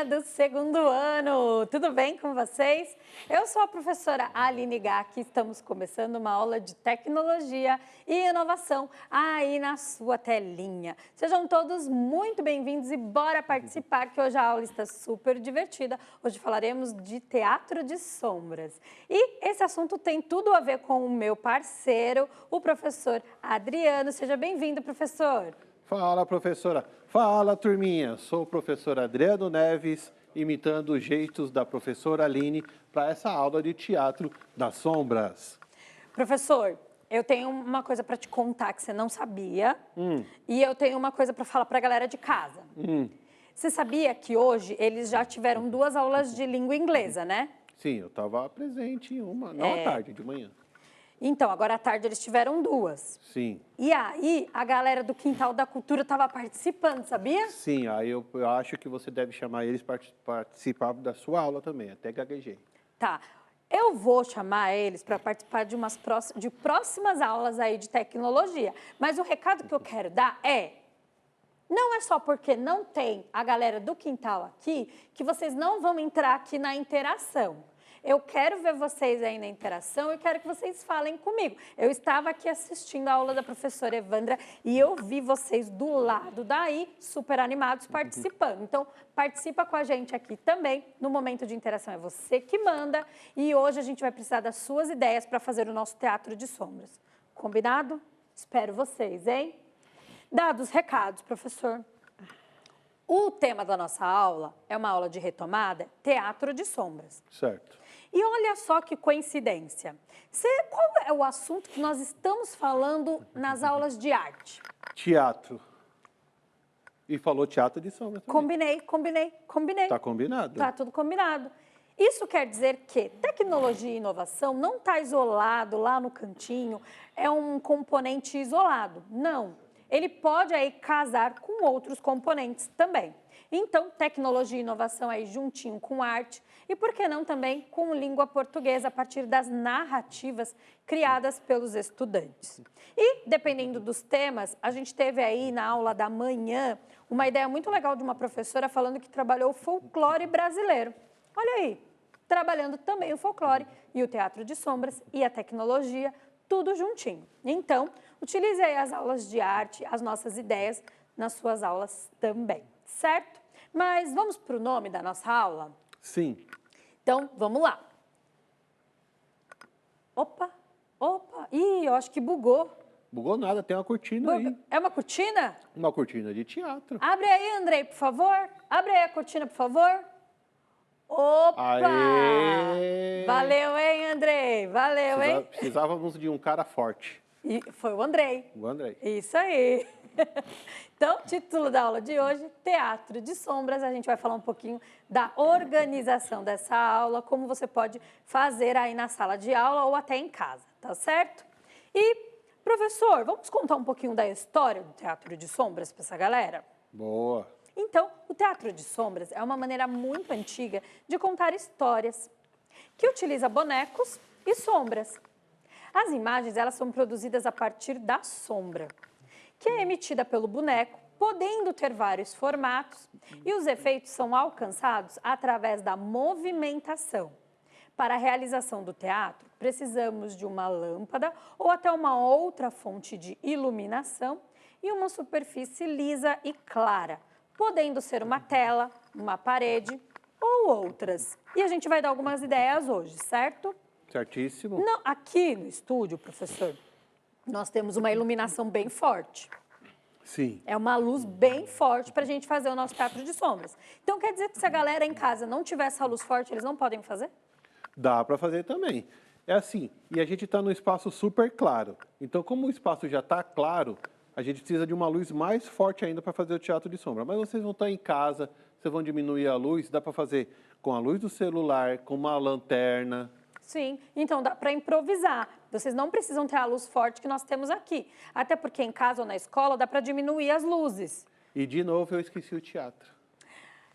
turminha do segundo ano, tudo bem com vocês? Eu sou a professora Aline Gac, estamos começando uma aula de tecnologia e inovação aí na sua telinha. Sejam todos muito bem-vindos e bora participar que hoje a aula está super divertida. Hoje falaremos de teatro de sombras. E esse assunto tem tudo a ver com o meu parceiro, o professor Adriano. Seja bem-vindo, professor. Fala, professora. Fala, turminha. Sou o professor Adriano Neves, imitando os jeitos da professora Aline para essa aula de teatro das sombras. Professor, eu tenho uma coisa para te contar que você não sabia e eu tenho uma coisa para falar para a galera de casa. Você sabia que hoje eles já tiveram 2 aulas de língua inglesa, né? Sim, eu estava presente em uma, não à tarde, de manhã. Então, agora à tarde eles tiveram 2. Sim. E aí, a galera do Quintal da Cultura estava participando, sabia? Sim, aí eu acho que você deve chamar eles para participar da sua aula também, até gaguejei. Tá. Eu vou chamar eles para participar de próximas aulas aí de tecnologia. Mas o recado que eu quero dar não é só porque não tem a galera do Quintal aqui que vocês não vão entrar aqui na interação. Eu quero ver vocês aí na interação e quero que vocês falem comigo. Eu estava aqui assistindo a aula da professora Evandra e eu vi vocês do lado daí, super animados, participando. Então, participa com a gente aqui também. No momento de interação é você que manda e hoje a gente vai precisar das suas ideias para fazer o nosso teatro de sombras. Combinado? Espero vocês, hein? Dados os recados, professor. O tema da nossa aula é uma aula de retomada, teatro de sombras. Certo. E olha só que coincidência. Qual é o assunto que nós estamos falando nas aulas de arte? Teatro. E falou teatro de sombras também. Combinei. Tá combinado. Tá tudo combinado. Isso quer dizer que tecnologia e inovação não está isolado lá no cantinho, é um componente isolado. Não. Ele pode aí casar com outros componentes também. Então, tecnologia e inovação aí juntinho com arte e, por que não, também com língua portuguesa a partir das narrativas criadas pelos estudantes. E, dependendo dos temas, a gente teve aí na aula da manhã uma ideia muito legal de uma professora falando que trabalhou o folclore brasileiro. Olha aí, trabalhando também o folclore e o teatro de sombras e a tecnologia, tudo juntinho. Então, utilize aí as aulas de arte, as nossas ideias nas suas aulas também, certo? Mas vamos para o nome da nossa aula? Sim. Então, vamos lá. Opa. Ih, eu acho que bugou. Bugou nada, tem uma cortina aí. É uma cortina? Uma cortina de teatro. Abre aí, Andrei, por favor. Abre aí a cortina, por favor. Opa! Aê! Valeu, hein, Andrei? Valeu, hein? Precisávamos de um cara forte. E foi o Andrei. O Andrei. Isso aí. Então, título da aula de hoje, Teatro de Sombras. A gente vai falar um pouquinho da organização dessa aula, como você pode fazer aí na sala de aula ou até em casa, tá certo? E, professor, vamos contar um pouquinho da história do Teatro de Sombras para essa galera? Boa. Então, o Teatro de Sombras é uma maneira muito antiga de contar histórias, que utiliza bonecos e sombras. As imagens, elas são produzidas a partir da sombra, que é emitida pelo boneco, podendo ter vários formatos, e os efeitos são alcançados através da movimentação. Para a realização do teatro, precisamos de uma lâmpada ou até uma outra fonte de iluminação e uma superfície lisa e clara, podendo ser uma tela, uma parede ou outras. E a gente vai dar algumas ideias hoje, certo? Certíssimo. Não, aqui no estúdio, professor, nós temos uma iluminação bem forte. Sim. É uma luz bem forte para a gente fazer o nosso teatro de sombras. Então, quer dizer que se a galera em casa não tiver essa luz forte, eles não podem fazer? Dá para fazer também. É assim, e a gente está num espaço super claro. Então, como o espaço já está claro, a gente precisa de uma luz mais forte ainda para fazer o teatro de sombra. Mas vocês vão estar em casa, vocês vão diminuir a luz, dá para fazer com a luz do celular, com uma lanterna. Sim, então dá para improvisar. Vocês não precisam ter a luz forte que nós temos aqui. Até porque em casa ou na escola dá para diminuir as luzes. E de novo eu esqueci o teatro.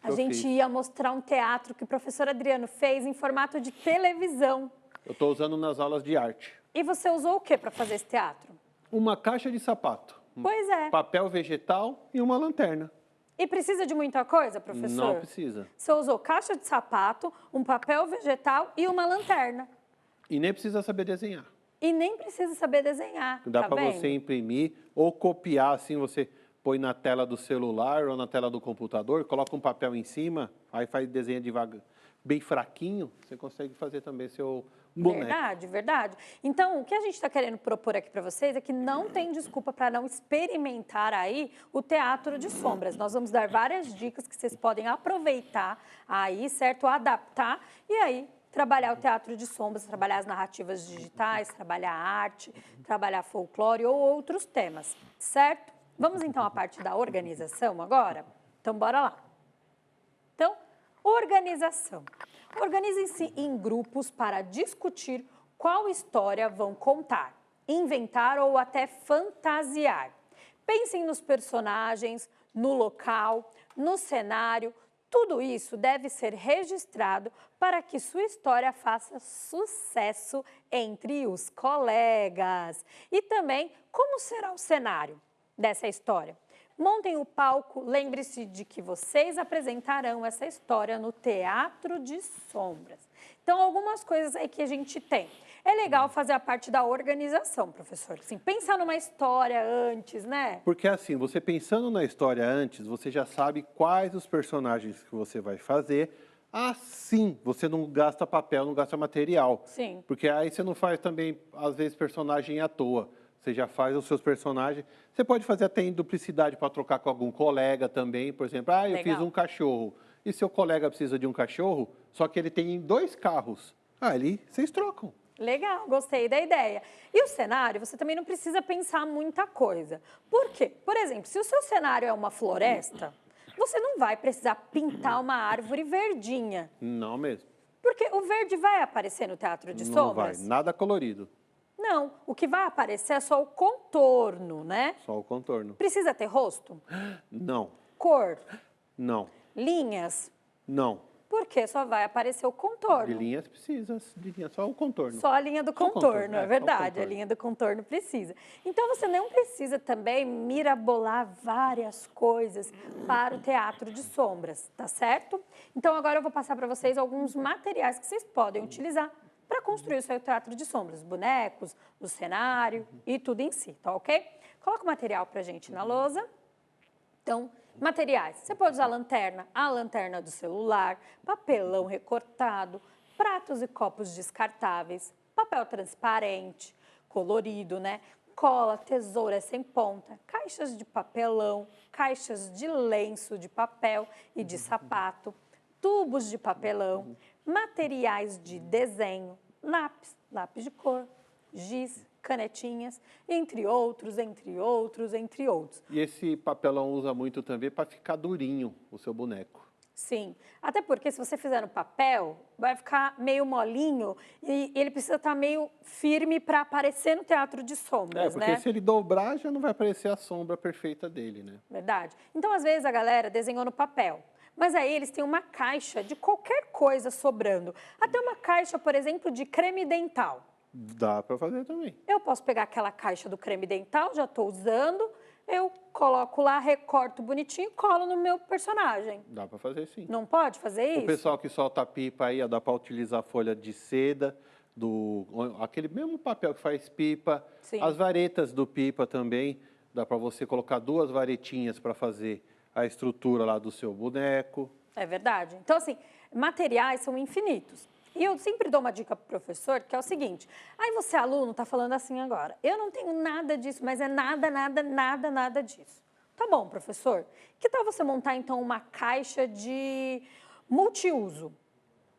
A gente ia mostrar um teatro que o professor Adriano fez em formato de televisão. Eu estou usando nas aulas de arte. E você usou o que para fazer esse teatro? Uma caixa de sapato. Pois é. Papel vegetal e uma lanterna. E precisa de muita coisa, professor? Não precisa. Você usou caixa de sapato, um papel vegetal e uma lanterna. E nem precisa saber desenhar. E nem precisa saber desenhar, Dá tá para vendo? você imprimir ou copiar, assim, você põe na tela do celular ou na tela do computador, coloca um papel em cima, aí faz desenho devagar, bem fraquinho, você consegue fazer também seu boneco. Verdade, verdade. Então, o que a gente está querendo propor aqui para vocês é que não tem desculpa para não experimentar aí o teatro de sombras. Nós vamos dar várias dicas que vocês podem aproveitar aí, certo? Adaptar e aí trabalhar o teatro de sombras, trabalhar as narrativas digitais, trabalhar arte, trabalhar folclore ou outros temas, certo? Vamos então à parte da organização agora? Então, bora lá. Então, organização. Organizem-se em grupos para discutir qual história vão contar, inventar ou até fantasiar. Pensem nos personagens, no local, no cenário. Tudo isso deve ser registrado para que sua história faça sucesso entre os colegas. E também, como será o cenário dessa história? Montem o palco, lembre-se de que vocês apresentarão essa história no Teatro de Sombras. Então, algumas coisas aí que a gente tem. É legal fazer a parte da organização, professor. Assim, pensar numa história antes, né? Porque assim, você pensando na história antes, você já sabe quais os personagens que você vai fazer. Assim, você não gasta papel, não gasta material. Sim. Porque aí você não faz também, às vezes, personagem à toa. Você já faz os seus personagens. Você pode fazer até em duplicidade para trocar com algum colega também. Por exemplo, eu Legal. fiz um cachorro. E seu colega precisa de um cachorro, só que ele tem 2 carros. Ali vocês trocam. Legal, gostei da ideia. E o cenário, você também não precisa pensar muita coisa. Por quê? Por exemplo, se o seu cenário é uma floresta, você não vai precisar pintar uma árvore verdinha. Não mesmo. Porque o verde vai aparecer no Teatro de Não vai, Sombras? nada colorido. Não, o que vai aparecer é só o contorno, né? Só o contorno. Precisa ter rosto, Não, cor, não, linhas, não. porque só vai aparecer o contorno. De linhas precisa, de linha, só o contorno. Só a linha do Só o contorno, contorno, é só o verdade, a contorno. linha do contorno precisa. Então você não precisa também mirabolar várias coisas para o Teatro de Sombras, tá certo? Então agora eu vou passar para vocês alguns materiais que vocês podem utilizar para construir o seu Teatro de Sombras, bonecos, o cenário e tudo em si, tá ok? Coloca o material para a gente na lousa. Então, materiais. Você pode usar a lanterna do celular, papelão recortado, pratos e copos descartáveis, papel transparente, colorido, né? Cola, tesoura sem ponta, caixas de papelão, caixas de lenço de papel e de sapato, tubos de papelão, materiais de desenho, lápis de cor, giz, canetinhas, entre outros. E esse papelão usa muito também para ficar durinho o seu boneco. Sim, até porque se você fizer no papel, vai ficar meio molinho e ele precisa estar meio firme para aparecer no Teatro de Sombras, Porque né? se ele dobrar, já não vai aparecer a sombra perfeita dele, né? Verdade. Então, às vezes, a galera desenhou no papel, mas aí eles têm uma caixa de qualquer coisa sobrando. Até uma caixa, por exemplo, de creme dental. Dá para fazer também. Eu posso pegar aquela caixa do creme dental, já estou usando, eu coloco lá, recorto bonitinho e colo no meu personagem. Dá para fazer sim. Não pode fazer isso? O pessoal que solta pipa aí, ó, dá para utilizar folha de seda, aquele mesmo papel que faz pipa. Sim. As varetas do pipa também, dá para você colocar 2 varetinhas para fazer a estrutura lá do seu boneco. É verdade. Então, assim, materiais são infinitos. E eu sempre dou uma dica para o professor, que é o seguinte, aí você, aluno, está falando assim agora, eu não tenho nada disso, mas é nada disso. Tá bom, professor, que tal você montar, então, uma caixa de multiuso?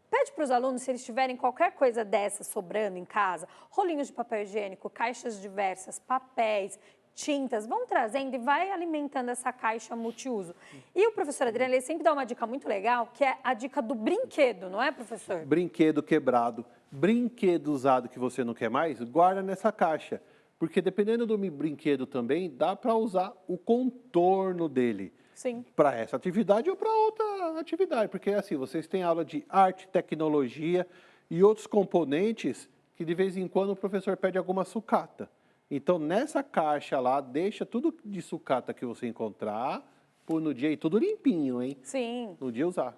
Pede para os alunos, se eles tiverem qualquer coisa dessa sobrando em casa, rolinhos de papel higiênico, caixas diversas, papéis, tintas, vão trazendo e vai alimentando essa caixa multiuso. E o professor Adriano, ele sempre dá uma dica muito legal, que é a dica do brinquedo, não é, professor? Brinquedo quebrado, brinquedo usado que você não quer mais, guarda nessa caixa. Porque dependendo do brinquedo também, dá para usar o contorno dele. Sim. Para essa atividade ou para outra atividade. Porque assim, vocês têm aula de arte, tecnologia e outros componentes que de vez em quando o professor pede alguma sucata. Então, nessa caixa lá, deixa tudo de sucata que você encontrar, pôr no dia e tudo limpinho, hein? Sim. No dia usar.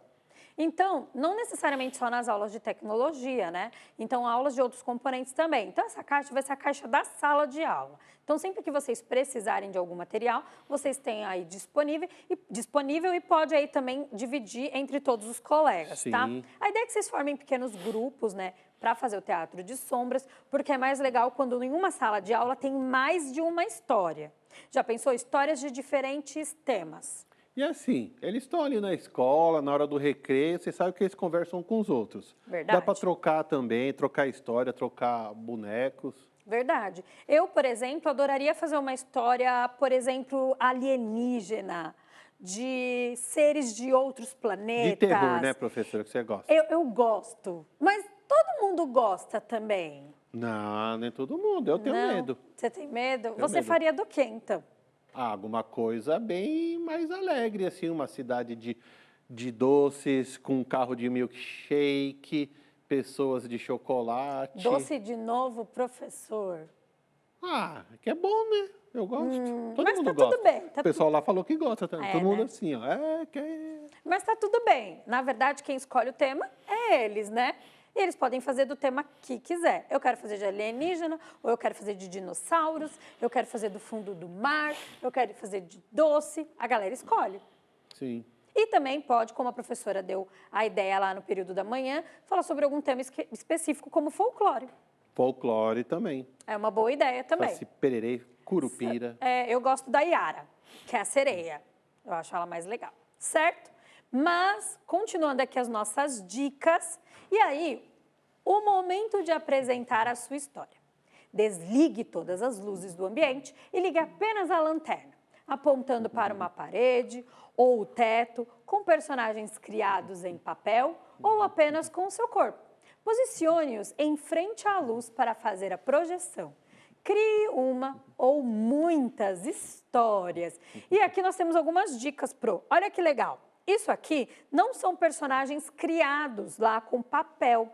Então, não necessariamente só nas aulas de tecnologia, né? Então, aulas de outros componentes também. Então, essa caixa vai ser a caixa da sala de aula. Então, sempre que vocês precisarem de algum material, vocês têm aí disponível e pode aí também dividir entre todos os colegas, tá? Sim. A ideia é que vocês formem pequenos grupos, né? Para fazer o teatro de sombras, porque é mais legal quando em uma sala de aula tem mais de uma história. Já pensou? Histórias de diferentes temas. E assim, eles estão ali na escola, na hora do recreio, você sabe que eles conversam com os outros. Verdade. Dá para trocar também, trocar história, trocar bonecos. Verdade. Eu, por exemplo, adoraria fazer uma história, por exemplo, alienígena, de seres de outros planetas. De terror, né, professora, que você gosta? Eu gosto, mas todo mundo gosta também. Não, nem todo mundo, eu tenho Não? medo. Você tem medo? Tenho Você medo. faria do quê, então? Ah, alguma coisa bem mais alegre, assim, uma cidade de doces, com um carro de milkshake, pessoas de chocolate. Doce de novo, professor. Ah, que é bom, né? Eu gosto. Todo mas mundo tá gosta. tudo bem, tá O pessoal lá falou que gosta também. É, Todo mundo né? assim, ó. Mas tá tudo bem. Na verdade, quem escolhe o tema é eles, né? E eles podem fazer do tema que quiser. Eu quero fazer de alienígena, ou eu quero fazer de dinossauros, eu quero fazer do fundo do mar, eu quero fazer de doce. A galera escolhe. Sim. E também pode, como a professora deu a ideia lá no período da manhã, falar sobre algum tema específico, como folclore. Folclore também. É uma boa ideia também. Saci pererê, curupira. Eu gosto da Yara, que é a sereia. Eu acho ela mais legal, certo? Mas, continuando aqui as nossas dicas, e aí, o momento de apresentar a sua história. Desligue todas as luzes do ambiente e ligue apenas a lanterna, apontando para uma parede ou o teto, com personagens criados em papel ou apenas com o seu corpo. Posicione-os em frente à luz para fazer a projeção. Crie uma ou muitas histórias. E aqui nós temos algumas dicas, Pro. Olha que legal. Isso aqui não são personagens criados lá com papel.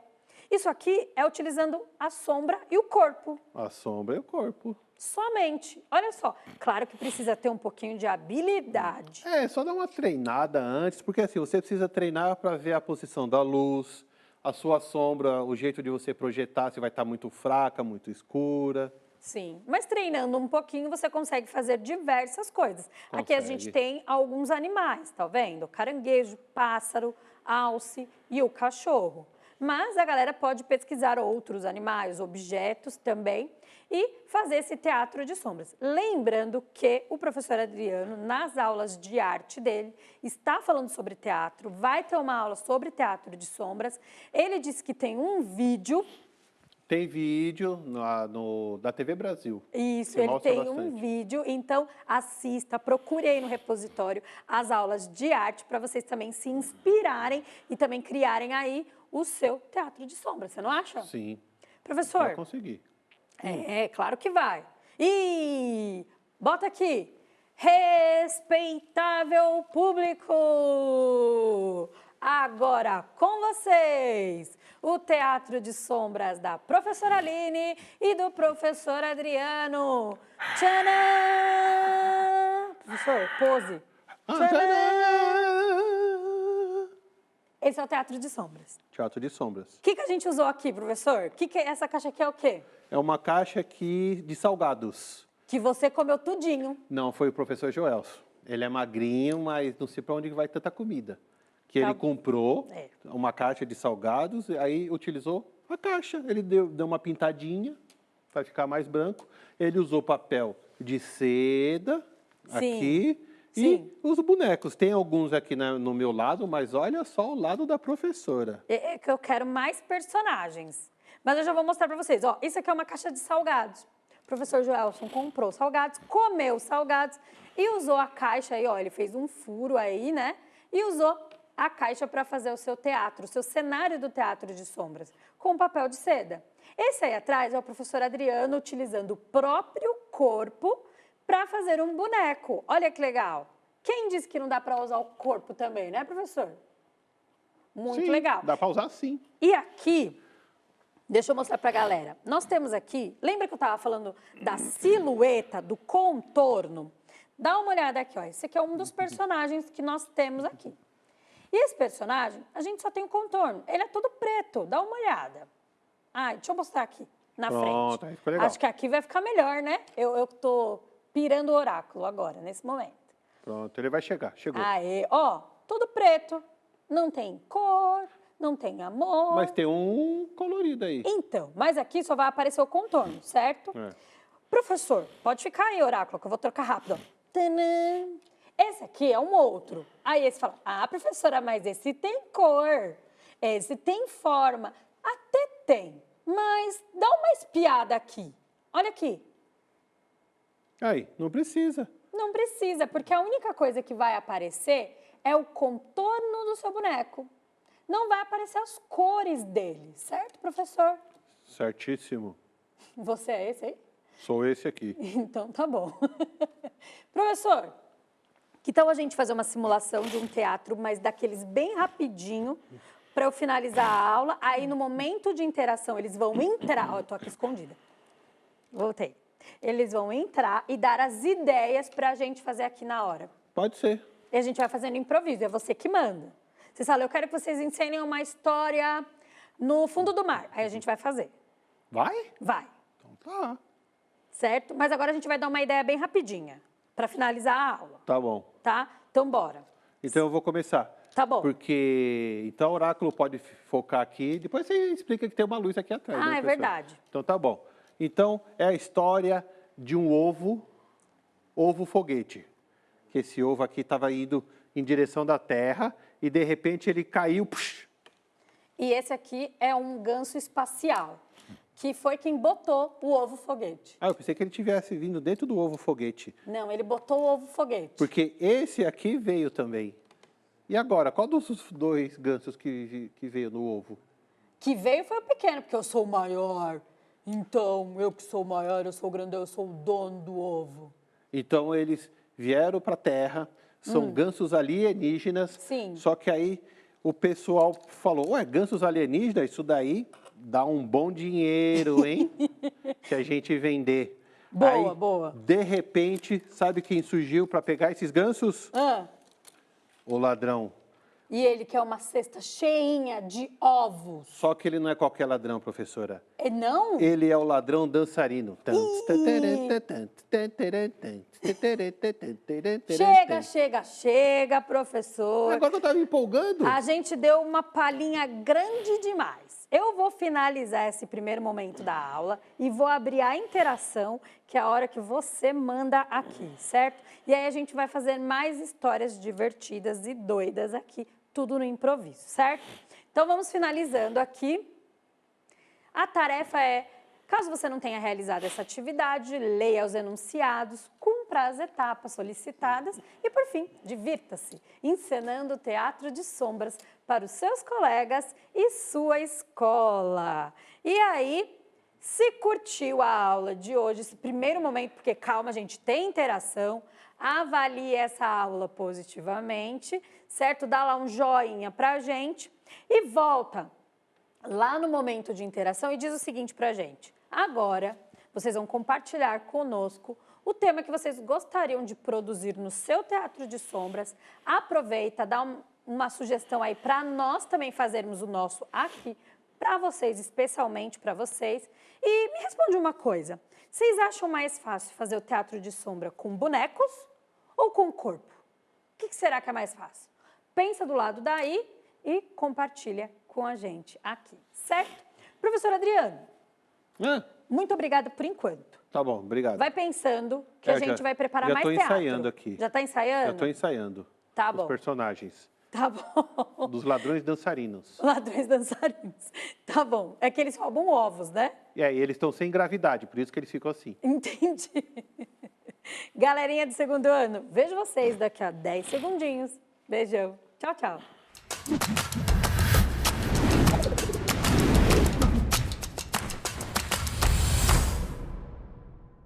Isso aqui é utilizando a sombra e o corpo. A sombra e o corpo. Somente. Olha só. Claro que precisa ter um pouquinho de habilidade. É, só dar uma treinada antes, porque assim, você precisa treinar para ver a posição da luz, a sua sombra, o jeito de você projetar, se vai estar muito fraca, muito escura. Sim, mas treinando um pouquinho você consegue fazer diversas coisas. Aqui a gente tem alguns animais, tá vendo? Caranguejo, pássaro, alce e o cachorro. Mas a galera pode pesquisar outros animais, objetos também e fazer esse teatro de sombras. Lembrando que o professor Adriano, nas aulas de arte dele, está falando sobre teatro, vai ter uma aula sobre teatro de sombras. Ele disse que tem um vídeo. Tem vídeo da TV Brasil. Isso, ele tem um vídeo, então assista, procure aí no repositório as aulas de arte para vocês também se inspirarem e também criarem aí o seu teatro de sombra, você não acha? Sim. Professor? Vai conseguir. Claro que vai. E bota aqui, respeitável público! Agora com vocês, o Teatro de Sombras da professora Aline e do professor Adriano. Tcharam! Professor, pose. Tcharam! Esse é o Teatro de Sombras. Teatro de sombras. O que a gente usou aqui, professor? Essa caixa aqui é o quê? É uma caixa aqui de salgados. Que você comeu tudinho. Não, foi o professor Joelson. Ele é magrinho, mas não sei para onde vai tanta comida. Que ele comprou uma caixa de salgados, e aí utilizou a caixa. Ele deu uma pintadinha para ficar mais branco. Ele usou papel de seda aqui e os bonecos. Tem alguns aqui no meu lado, mas olha só o lado da professora. É que eu quero mais personagens. Mas eu já vou mostrar para vocês. Ó, isso aqui é uma caixa de salgados. O professor Joelson comprou salgados, comeu salgados e usou a caixa aí, ó. Ele fez um furo aí, né? E usou a caixa para fazer o seu teatro, o seu cenário do teatro de sombras, com papel de seda. Esse aí atrás é o professor Adriano utilizando o próprio corpo para fazer um boneco. Olha que legal. Quem disse que não dá para usar o corpo também, né, professor? Muito legal. Dá para usar sim. E aqui, deixa eu mostrar para a galera. Nós temos aqui, lembra que eu estava falando da silhueta, do contorno? Dá uma olhada aqui, ó. Esse aqui é um dos personagens que nós temos aqui. E esse personagem, a gente só tem o contorno. Ele é todo preto, dá uma olhada. Ah, deixa eu mostrar aqui, na Pronto, frente. aí ficou legal. Acho que aqui vai ficar melhor, né? Eu tô pirando o oráculo agora, nesse momento. Pronto, ele vai chegar, chegou. Aê, ó, todo preto, não tem cor, não tem amor. Mas tem um colorido aí. Então, mas aqui só vai aparecer o contorno, certo? É. Professor, pode ficar aí, oráculo, que eu vou trocar rápido. Ó. Tanã. Esse aqui é um outro. Aí esse fala, ah, professora, mas esse tem cor, esse tem forma. Até tem, mas dá uma espiada aqui. Olha aqui. Aí, não precisa. Não precisa, porque a única coisa que vai aparecer é o contorno do seu boneco. Não vai aparecer as cores dele, certo, professor? Certíssimo. Você é esse aí? Sou esse aqui. Então tá bom. Professor, que tal a gente fazer uma simulação de um teatro, mas daqueles bem rapidinho, para eu finalizar a aula? Aí no momento de interação eles vão entrar. Ó, eu tô aqui escondida. Voltei. Eles vão entrar e dar as ideias para a gente fazer aqui na hora. Pode ser. E a gente vai fazendo improviso, é você que manda. Vocês falam, eu quero que vocês ensinem uma história no fundo do mar. Aí a gente vai fazer. Vai? Vai. Então tá. Certo? Mas agora a gente vai dar uma ideia bem rapidinha, para finalizar a aula, Tá bom. tá? Então, bora. Então eu vou começar. Tá bom. Porque, então o oráculo pode focar aqui, depois você explica que tem uma luz aqui atrás. Ah, né, é professor? verdade. Então tá bom. Então é a história de um ovo foguete. Que esse ovo aqui estava indo em direção da Terra e de repente ele caiu. Psh, E esse aqui é um ganso espacial, que foi quem botou o ovo foguete. Ah, eu pensei que ele tivesse vindo dentro do ovo foguete. Não, ele botou o ovo foguete. Porque esse aqui veio também. E agora, qual dos dois gansos que veio no ovo? Que veio foi o pequeno, porque eu sou o maior. Então, eu que sou o maior, eu sou o grandão, eu sou o dono do ovo. Então eles vieram para a Terra, são gansos alienígenas. Sim. Só que aí o pessoal falou, ué, gansos alienígenas, isso daí dá um bom dinheiro, hein? Se a gente vender. Boa, Aí, boa. De repente, sabe quem surgiu para pegar esses gansos? Ah, O ladrão. e ele quer uma cesta cheinha de ovos. Só que ele não é qualquer ladrão, professora. E não? Ele é o ladrão dançarino. Chega, professor. Agora eu estava me empolgando. A gente deu uma palhinha grande demais. Eu vou finalizar esse primeiro momento da aula e vou abrir a interação, que é a hora que você manda aqui, certo? E aí a gente vai fazer mais histórias divertidas e doidas aqui, tudo no improviso, certo? Então vamos finalizando aqui. A tarefa é, caso você não tenha realizado essa atividade, leia os enunciados, cumpra as etapas solicitadas e, por fim, divirta-se, encenando o teatro de sombras para os seus colegas e sua escola. E aí, se curtiu a aula de hoje, esse primeiro momento, porque calma, gente, tem interação, avalie essa aula positivamente, certo? Dá lá um joinha pra gente e volta lá no momento de interação e diz o seguinte pra gente. Agora, vocês vão compartilhar conosco o tema que vocês gostariam de produzir no seu teatro de sombras. Aproveita, dá uma sugestão aí para nós também fazermos o nosso aqui, para vocês, especialmente para vocês. E me responde uma coisa, vocês acham mais fácil fazer o teatro de sombra com bonecos ou com corpo? O que será que é mais fácil? Pensa do lado daí e compartilha com a gente aqui, certo? Professor Adriano, muito obrigada por enquanto. Tá bom, obrigado. Vai pensando que a gente vai preparar mais teatro. Já estou ensaiando aqui. Já está ensaiando? Já estou ensaiando. Tá os bom. personagens. Tá bom. Dos ladrões dançarinos. Ladrões dançarinos. Tá bom. É que eles roubam ovos, né? E aí, eles estão sem gravidade, por isso que eles ficam assim. Entendi. Galerinha do segundo ano, vejo vocês daqui a 10 segundinhos. Beijão. Tchau, tchau.